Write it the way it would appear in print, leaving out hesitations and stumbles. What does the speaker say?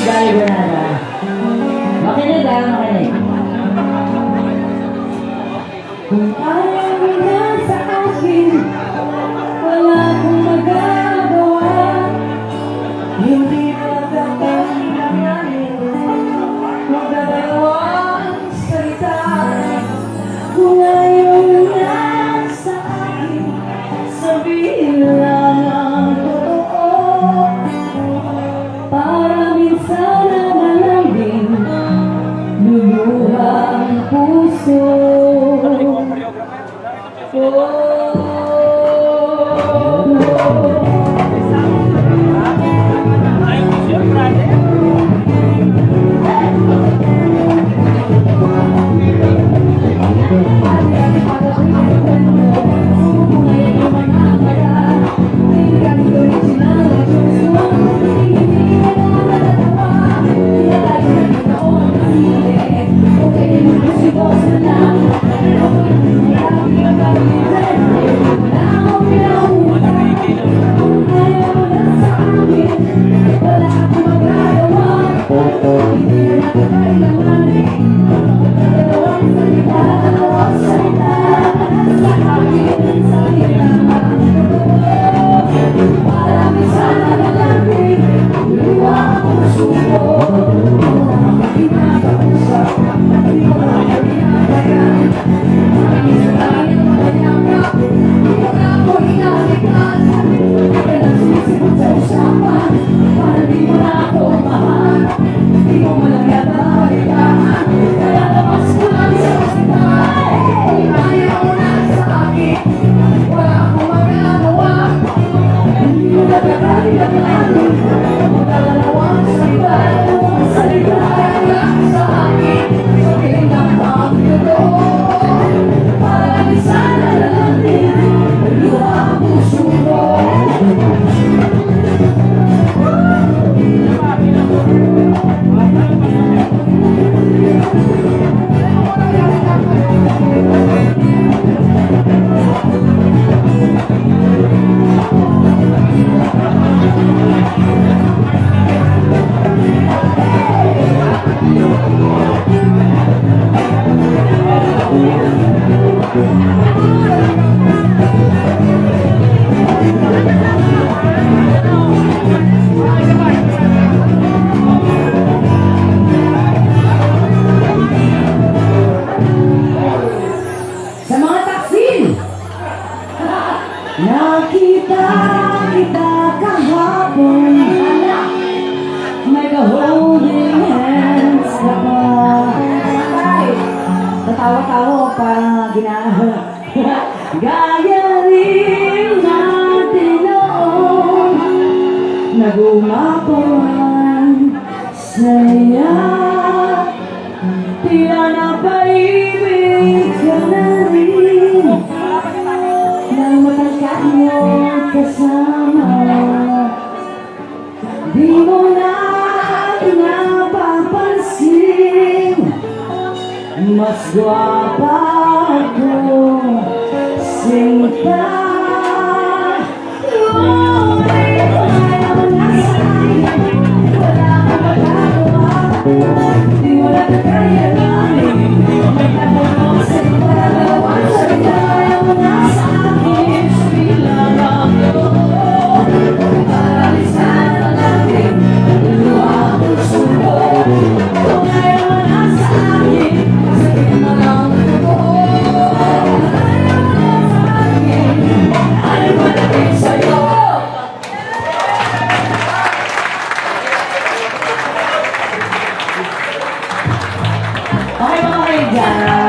Gary Granada. Makinig ah, makinig. Kung ayaw mo na sa akin, wala akong magagawa. Hindi magkakailanganin magdadalawang salita. Kung ayaw mo na sa akin, sabihin lang ang totoo. Para minsan na malambing luluha ang puso. Nakita kita kahapon, may ka-holding hands ka pa. Tatawa-tawa pa ginawa. Gaya rin natin noon, nag-umapuan sa'ya. Tila napaibig ka na rin nang matangkat mo kasama. Di mo na napapansin, mas gwapa ako sinta. Ngunit ayaw na sa'kin, wala kang magagawa. Di mo na kakayanin magtatanong sa dalawang salita. Ayaw na sa'kin, bilang ako. Para minsan na natin luluha ang puso ko. Kung ayaw na sa'kin, sabihin mo lang ang totoo. Ayaw na sa'kin, ayaw mo na din sa'yo. Okay mga kaibigan.